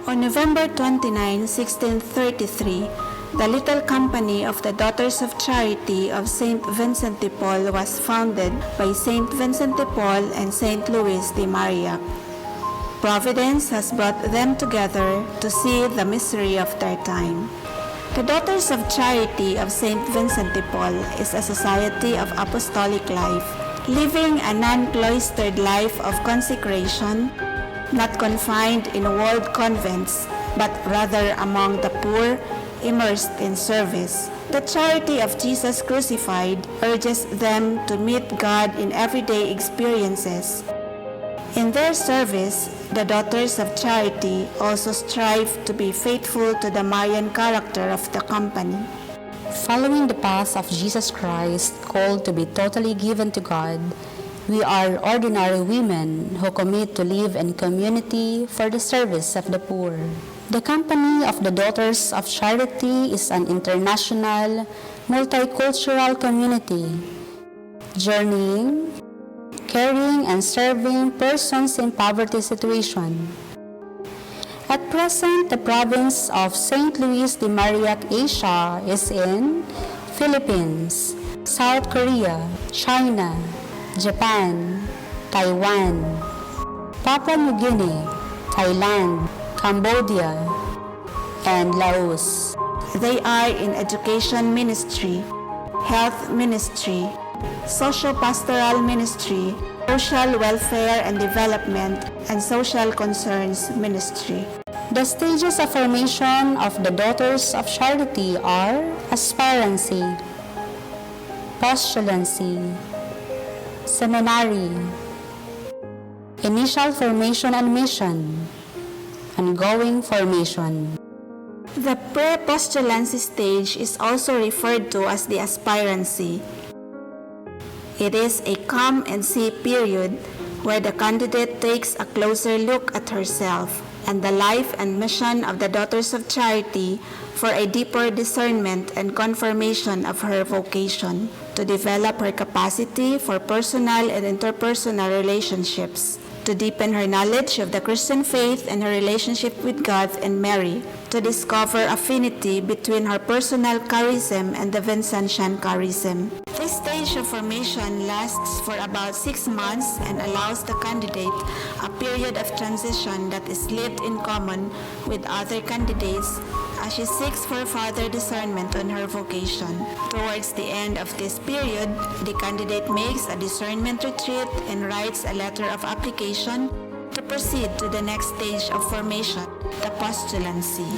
On November 29, 1633, the little company of the Daughters of Charity of St. Vincent de Paul was founded by St. Vincent de Paul and St. Louis de Marillac. Providence has brought them together to see the misery of their time. The Daughters of Charity of St. Vincent de Paul is a society of apostolic life, living a non-cloistered life of consecration, not confined in walled convents, but rather among the poor, immersed in service. The Charity of Jesus Crucified urges them to meet God in everyday experiences. In their service, the Daughters of Charity also strive to be faithful to the Marian character of the company. Following the path of Jesus Christ, called to be totally given to God, we are ordinary women who commit to live in community for the service of the poor. The Company of the Daughters of Charity is an international, multicultural community, journeying, caring, and serving persons in poverty situation. At present, the province of St. Louis de Marillac, Asia, is in Philippines, South Korea, China, Japan, Taiwan, Papua New Guinea, Thailand, Cambodia, and Laos. They are in education ministry, health ministry, socio-pastoral ministry, social welfare and development, and social concerns ministry. The stages of formation of the Daughters of Charity are aspirancy, postulancy, seminary, initial formation and mission, ongoing formation. The pre-postulancy stage is also referred to as the aspirancy. It is a come and see period where the candidate takes a closer look at herself and the life and mission of the Daughters of Charity for a deeper discernment and confirmation of her vocation, to develop her capacity for personal and interpersonal relationships, to deepen her knowledge of the Christian faith and her relationship with God and Mary, to discover affinity between her personal charism and the Vincentian charism. This stage of formation lasts for about 6 months and allows the candidate a period of transition that is lived in common with other candidates as she seeks for further discernment on her vocation. Towards the end of this period, the candidate makes a discernment retreat and writes a letter of application to proceed to the next stage of formation, the postulancy.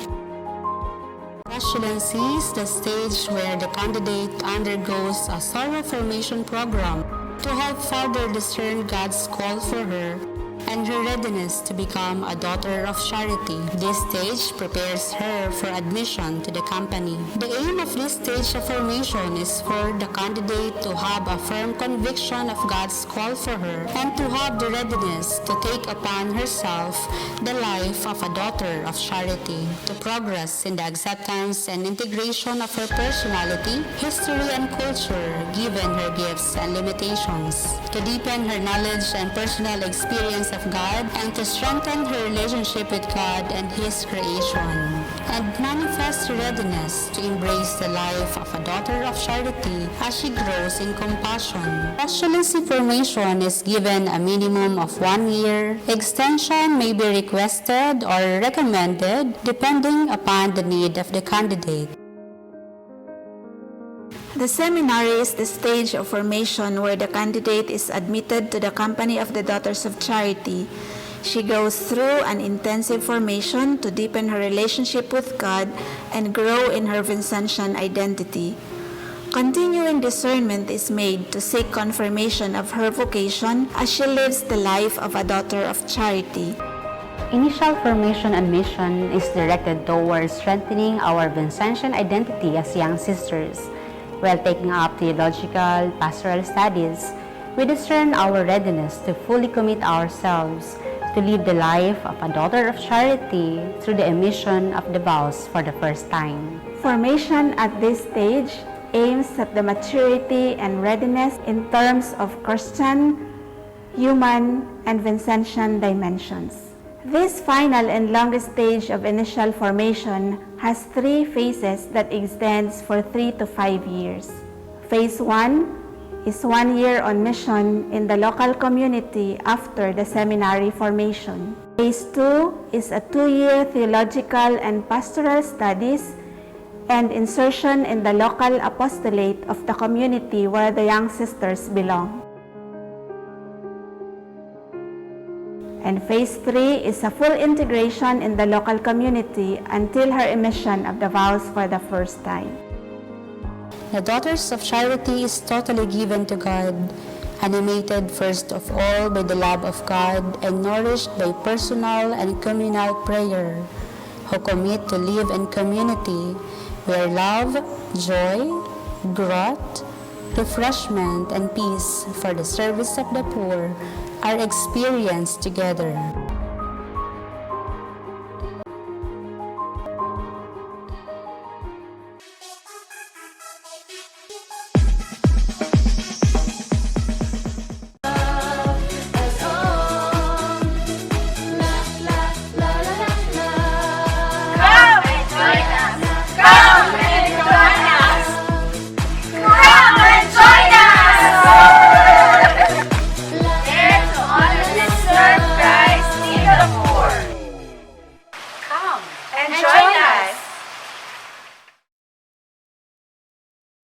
Postulancy is the stage where the candidate undergoes a thorough formation program to help further discern God's call for her and her readiness to become a Daughter of Charity. This stage prepares her for admission to the company. The aim of this stage of formation is for the candidate to have a firm conviction of God's call for her and to have the readiness to take upon herself the life of a Daughter of Charity, to progress in the acceptance and integration of her personality, history, and culture, given her gifts and limitations, to deepen her knowledge and personal experience of God, and to strengthen her relationship with God and His creation, and manifest her readiness to embrace the life of a Daughter of Charity as she grows in compassion. Postulancy formation is given a minimum of 1 year. Extension may be requested or recommended depending upon the need of the candidate. The seminary is the stage of formation where the candidate is admitted to the company of the Daughters of Charity. She goes through an intensive formation to deepen her relationship with God and grow in her Vincentian identity. Continuing discernment is made to seek confirmation of her vocation as she lives the life of a Daughter of Charity. Initial formation and mission is directed towards strengthening our Vincentian identity as young sisters. While taking up theological, pastoral studies, we discern our readiness to fully commit ourselves to live the life of a Daughter of Charity through the emission of the vows for the first time. Formation at this stage aims at the maturity and readiness in terms of Christian, human, and Vincentian dimensions. This final and longest stage of initial formation has 3 phases that extends for 3 to 5 years. Phase 1 is 1 year on mission in the local community after the seminary formation. Phase 2 is a 2-year theological and pastoral studies and insertion in the local apostolate of the community where the young sisters belong. And Phase 3 is a full integration in the local community until her emission of the vows for the first time. The Daughters of Charity is totally given to God, animated first of all by the love of God and nourished by personal and communal prayer, who commit to live in community where love, joy, growth, refreshment, and peace for the service of the poor are experienced together.